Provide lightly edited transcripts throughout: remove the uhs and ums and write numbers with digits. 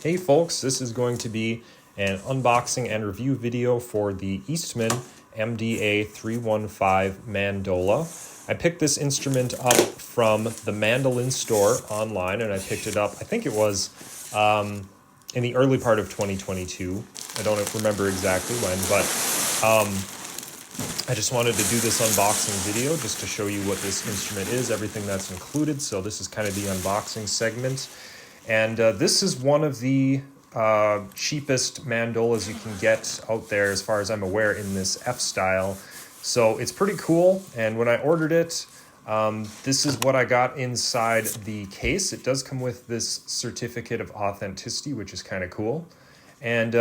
Hey folks, this is going to be an unboxing and review video for the Eastman MDA-315 Mandola. I picked this instrument up from the mandolin store online, and I picked it up, I think it was in the early part of 2022. I don't remember exactly when, but I just wanted to do this unboxing video just to show you what this instrument is, everything that's included. So this is kind of the unboxing segment. And this is one of the cheapest mandolas you can get out there, as far as I'm aware, in this F style. So it's pretty cool. And when I ordered it, this is what I got inside the case. It does come with this certificate of authenticity, which is kind of cool. And,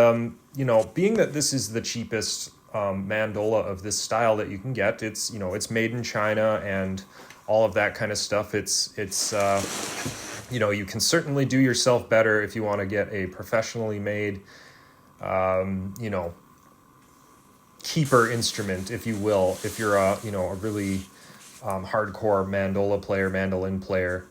you know, being that this is the cheapest mandola of this style that you can get, it's, you know, it's made in China and all of that kind of stuff. It's you know, you can certainly do yourself better if you want to get a professionally made, you know, keeper instrument, if you will, if you're a, you know, a really hardcore mandola player, mandolin player.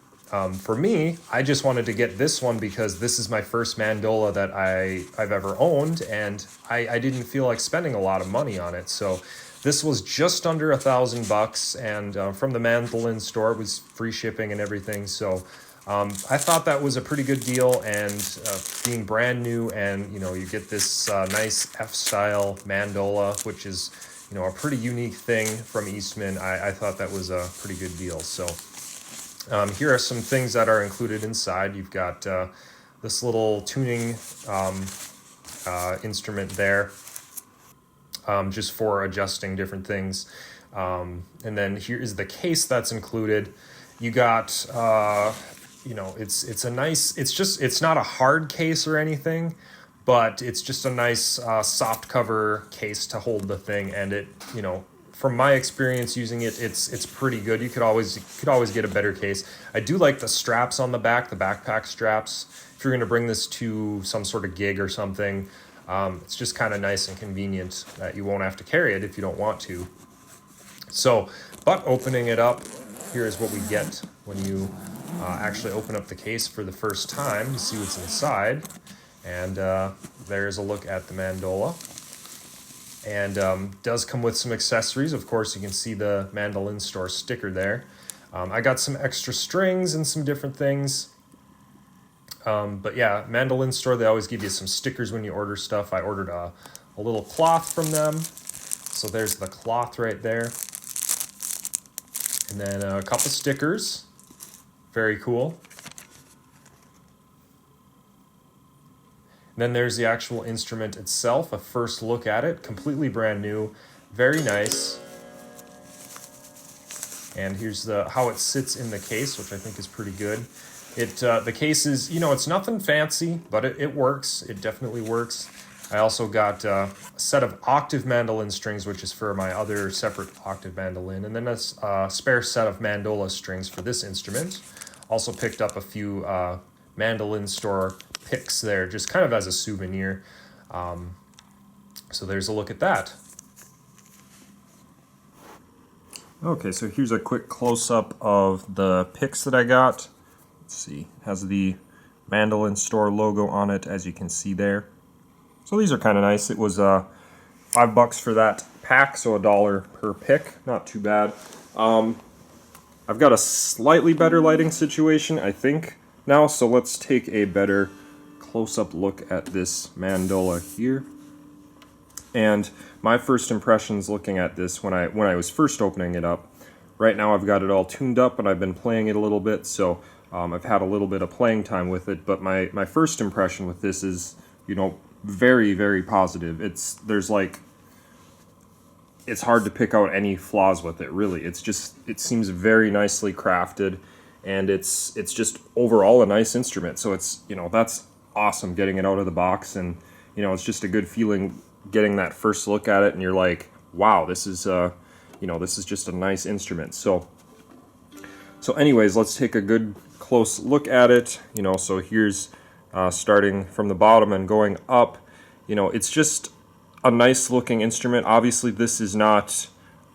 For me, I just wanted to get this one because this is my first mandola that I've ever owned, and I didn't feel like spending a lot of money on it. So this was just under $1,000, and from the mandolin store, it was free shipping and everything. So I thought that was a pretty good deal, and being brand new, and you know, you get this nice F-style mandola, which is, you know, a pretty unique thing from Eastman. I thought that was a pretty good deal. So here are some things that are included inside. You've got this little tuning instrument there, just for adjusting different things. And then here is the case that's included. You got you know, it's a nice, it's not a hard case or anything, but it's just a nice soft cover case to hold the thing. And it, you know, from my experience using it, it's pretty good. You could always get a better case. I do like the straps on the back, the backpack straps. If you're going to bring this to some sort of gig or something, it's just kind of nice and convenient that you won't have to carry it if you don't want to. So, but opening it up, here is what we get when you actually open up the case for the first time to see what's inside. And there's a look at the mandola. And does come with some accessories. Of course, you can see the mandolin store sticker there. I got some extra strings and some different things. But yeah, mandolin store, they always give you some stickers when you order stuff. I ordered a little cloth from them. So there's the cloth right there. And then a couple stickers. Very cool. And then there's the actual instrument itself, a first look at it, completely brand new, very nice. And here's how it sits in the case, which I think is pretty good. The case is, you know, it's nothing fancy, but it works. It definitely works. I also got a set of octave mandolin strings, which is for my other separate octave mandolin, and then a spare set of mandola strings for this instrument. Also picked up a few mandolin store picks there, just kind of as a souvenir. So there's a look at that. Okay, so here's a quick close-up of the picks that I got. Let's see, it has the mandolin store logo on it, as you can see there. So these are kind of nice. It was $5 for that pack, so $1 per pick. Not too bad. I've got a slightly better lighting situation, I think, now, so let's take a better close-up look at this mandola here. And my first impressions looking at this when I was first opening it up. Right now I've got it all tuned up and I've been playing it a little bit, so I've had a little bit of playing time with it, but my first impression with this is, you know, very, very positive. It's hard to pick out any flaws with it, really. It seems very nicely crafted, and it's just overall a nice instrument. So it's, you know, that's awesome getting it out of the box, and you know, it's just a good feeling getting that first look at it, and you're like, wow, this is you know, this is just a nice instrument. So anyways, let's take a good close look at it. You know, so here's starting from the bottom and going up. You know, it's just a nice looking instrument. Obviously this is not,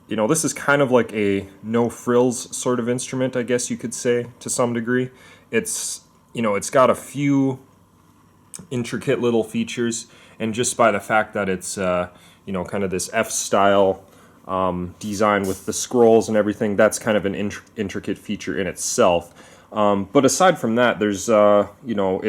you know, this is kind of like a no frills sort of instrument, I guess you could say, to some degree. It's, you know, it's got a few intricate little features, and just by the fact that it's you know, kind of this F-style design with the scrolls and everything, that's kind of an intricate feature in itself. But aside from that, there's you know,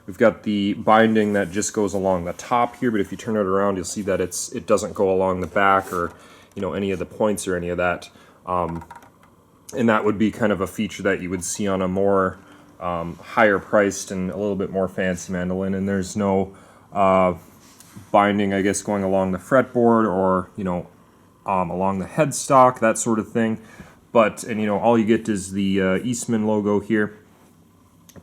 we've got the binding that just goes along the top here, but if you turn it around, you'll see that it doesn't go along the back or, you know, any of the points or any of that. And that would be kind of a feature that you would see on a more higher priced and a little bit more fancy mandolin. And there's no binding, I guess, going along the fretboard or, you know, along the headstock, that sort of thing. But, and you know, all you get is the Eastman logo here.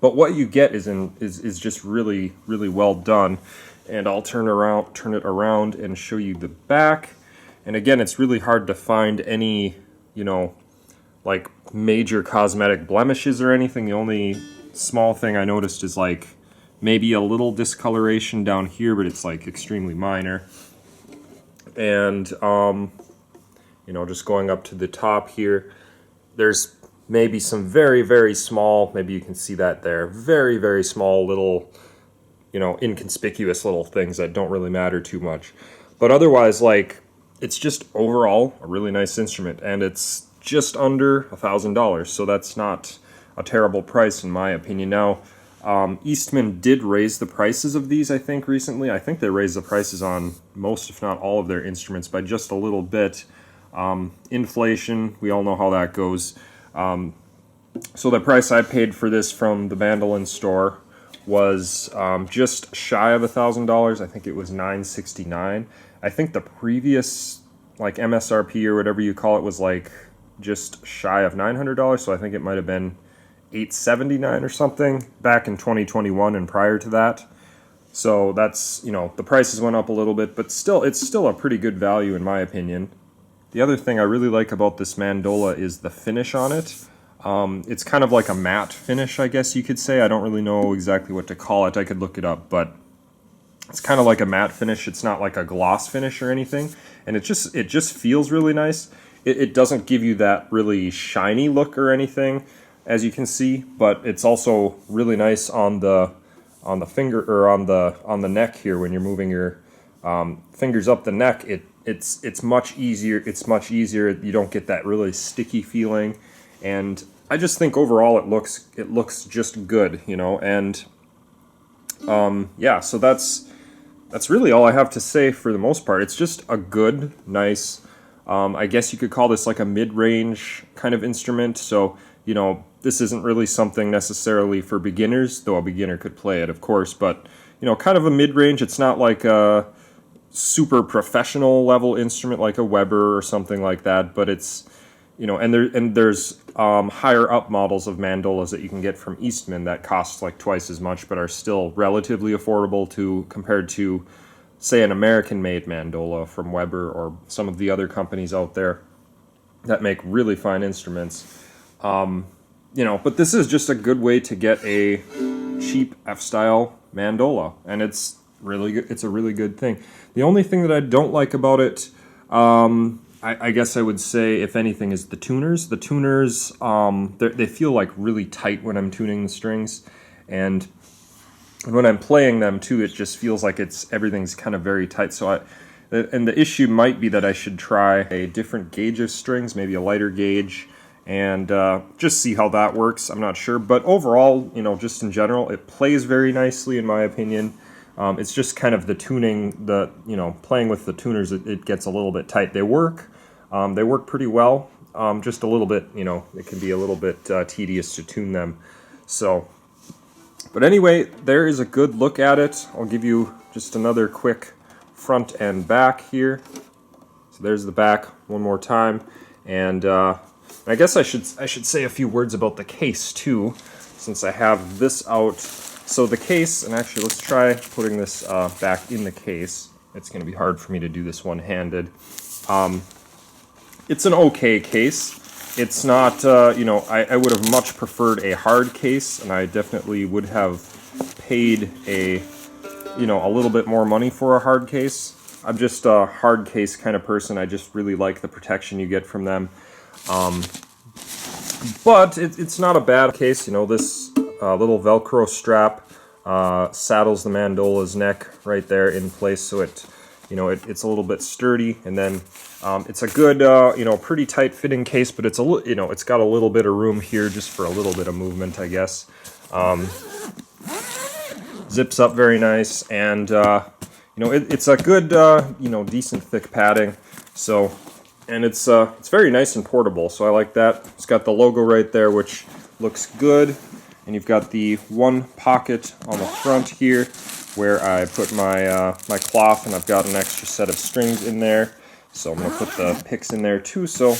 But what you get is just really, really well done. And I'll turn it around and show you the back. And again, it's really hard to find any, you know, like major cosmetic blemishes or anything. The only small thing I noticed is like maybe a little discoloration down here, but it's like extremely minor. And you know, just going up to the top here, there's maybe some very, very small, maybe you can see that there, very, very small little, you know, inconspicuous little things that don't really matter too much. But otherwise, like, it's just overall a really nice instrument, and it's just under $1,000, so that's not a terrible price in my opinion. Now, Eastman did raise the prices of these, I think, recently. I think they raised the prices on most, if not all, of their instruments by just a little bit. Inflation, we all know how that goes. So the price I paid for this from the mandolin store was just shy of $1,000. I think it was $969. I think the previous, like, MSRP or whatever you call it was like just shy of $900, so I think it might have been $879 or something back in 2021 and prior to that. So that's, you know, the prices went up a little bit, but still, it's still a pretty good value in my opinion. The other thing I really like about this mandola is the finish on it. It's kind of like a matte finish, I guess you could say. I don't really know exactly what to call it. I could look it up, but it's kind of like a matte finish. It's not like a gloss finish or anything, and it just feels really nice. It doesn't give you that really shiny look or anything, as you can see, but it's also really nice on the finger or on the neck here when you're moving your fingers up the neck. It's much easier. It's much easier. You don't get that really sticky feeling, and I just think overall it looks just good, you know. And yeah, so that's really all I have to say for the most part. It's just a good, nice, I guess you could call this like a mid-range kind of instrument. So, you know, this isn't really something necessarily for beginners, though a beginner could play it, of course, but, you know, kind of a mid-range. It's not like a super professional level instrument like a Weber or something like that, but it's, you know, and there's higher up models of mandolas that you can get from Eastman that cost like twice as much, but are still relatively affordable compared to, say, an American-made mandola from Weber or some of the other companies out there that make really fine instruments. You know, but this is just a good way to get a cheap F-style mandola, and it's really good. It's a really good thing. The only thing that I don't like about it, I guess I would say, if anything, is the tuners. The tuners, they feel like really tight when I'm tuning the strings, and when I'm playing them too, it just feels like everything's kind of very tight. So and the issue might be that I should try a different gauge of strings, maybe a lighter gauge, and just see how that works. I'm not sure, but overall, you know, just in general, it plays very nicely in my opinion. It's just kind of the tuning, you know, playing with the tuners, it gets a little bit tight. They work pretty well, just a little bit, you know, it can be a little bit tedious to tune them. So, but anyway, there is a good look at it. I'll give you just another quick front and back here. So there's the back one more time, and I guess I should say a few words about the case too, since I have this out. So the case, and actually let's try putting this back in the case. It's going to be hard for me to do this one-handed. It's an okay case. It's not, you know, I would have much preferred a hard case, and I definitely would have paid a little bit more money for a hard case. I'm just a hard case kind of person. I just really like the protection you get from them. But it's not a bad case, you know, this little Velcro strap saddles the mandola's neck right there in place, so it, you know, it's a little bit sturdy. And then it's a good, you know, pretty tight fitting case, but it's a you know, it's got a little bit of room here just for a little bit of movement, I guess. Zips up very nice, and you know, it's a good, you know, decent thick padding. So, and it's very nice and portable, so I like that. It's got the logo right there, which looks good. And you've got the one pocket on the front here where I put my my cloth, and I've got an extra set of strings in there. So I'm going to put the picks in there too, so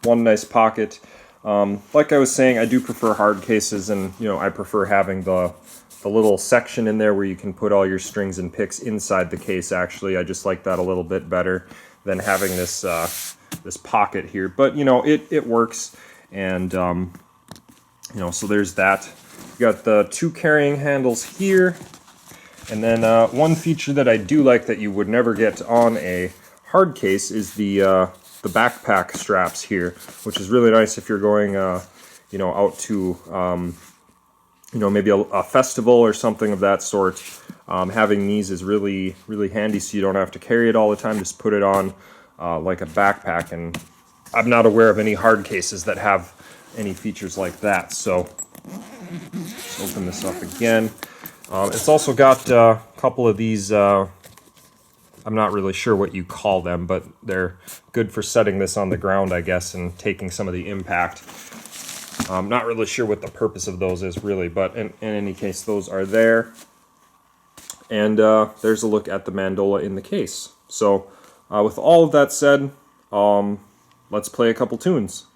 one nice pocket. Like I was saying, I do prefer hard cases, and you know, I prefer having the little section in there where you can put all your strings and picks inside the case. Actually, I just like that a little bit better than having this this pocket here. But you know, it works, and you know, so there's that. You got the two carrying handles here, and then one feature that I do like that you would never get on a hard case is the backpack straps here, which is really nice if you're going you know, out to you know, maybe a festival or something of that sort. Having these is really handy, so you don't have to carry it all the time. Just put it on like a backpack, and I'm not aware of any hard cases that have any features like that. So let's open this up again. It's also got a couple of these, I'm not really sure what you call them, but they're good for setting this on the ground, I guess, and taking some of the impact. I'm not really sure what the purpose of those is really, but in any case, those are there. And there's a look at the mandola in the case. So with all of that said, let's play a couple tunes.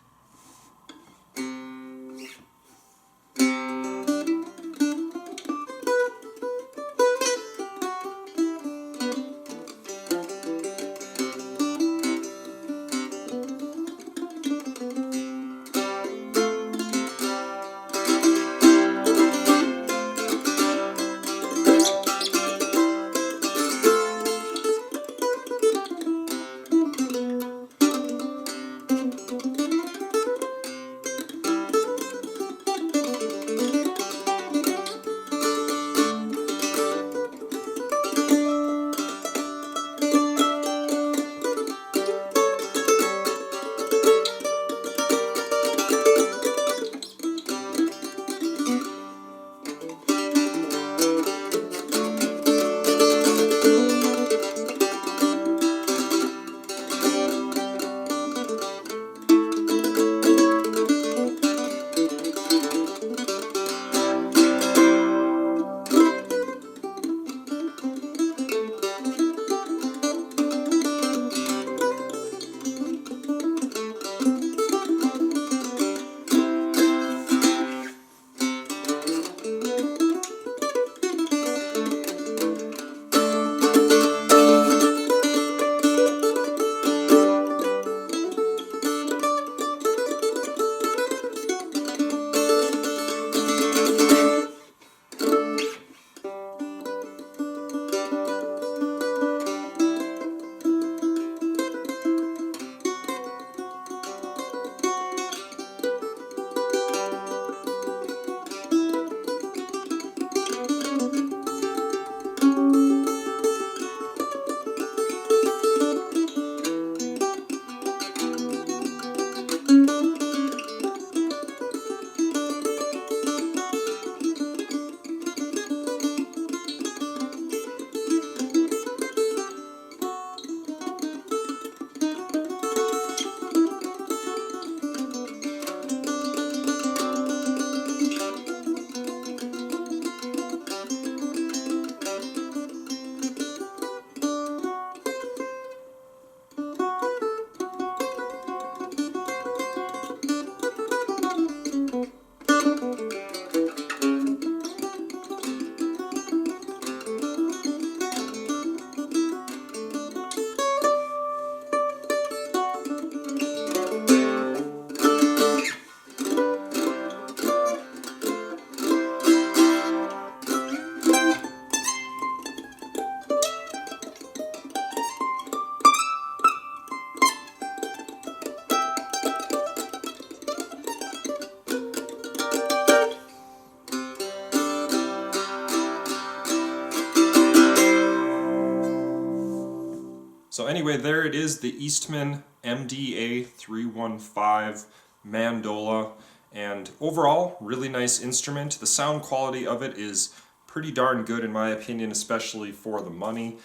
So anyway, there it is, the Eastman MDA-315 Mandola, and overall, really nice instrument. The sound quality of it is pretty darn good in my opinion, especially for the money.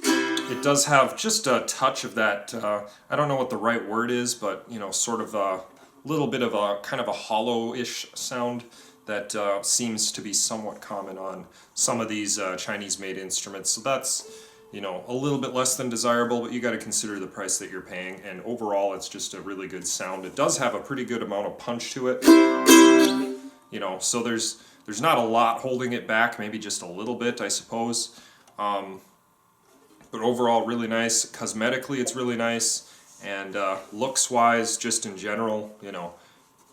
It does have just a touch of that, I don't know what the right word is, but you know, sort of a little bit of a kind of a hollow-ish sound that seems to be somewhat common on some of these Chinese-made instruments. So that's, you know, a little bit less than desirable, but you got to consider the price that you're paying. And overall, it's just a really good sound. It does have a pretty good amount of punch to it. You know, so there's not a lot holding it back, maybe just a little bit, I suppose. But overall, really nice. Cosmetically, it's really nice. And looks-wise, just in general, you know,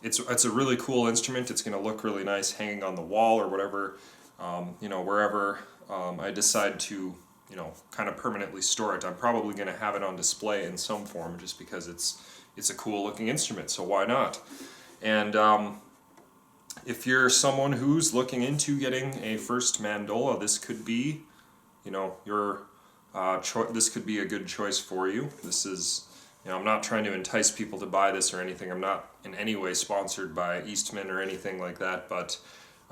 it's a really cool instrument. It's going to look really nice hanging on the wall or whatever, you know, wherever I decide to, you know, kind of permanently store it. I'm probably going to have it on display in some form just because it's a cool-looking instrument, so why not? And if you're someone who's looking into getting a first mandola, this could be, you know, your this could be a good choice for you. This is, you know, I'm not trying to entice people to buy this or anything. I'm not in any way sponsored by Eastman or anything like that, but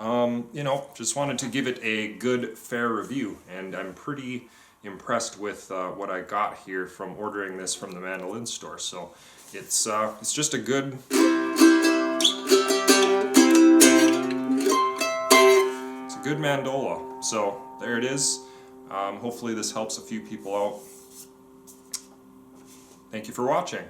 you know, just wanted to give it a good, fair review, and I'm pretty impressed with what I got here from ordering this from the mandolin store. So it's just a good. It's a good mandola. So there it is. Hopefully this helps a few people out. Thank you for watching.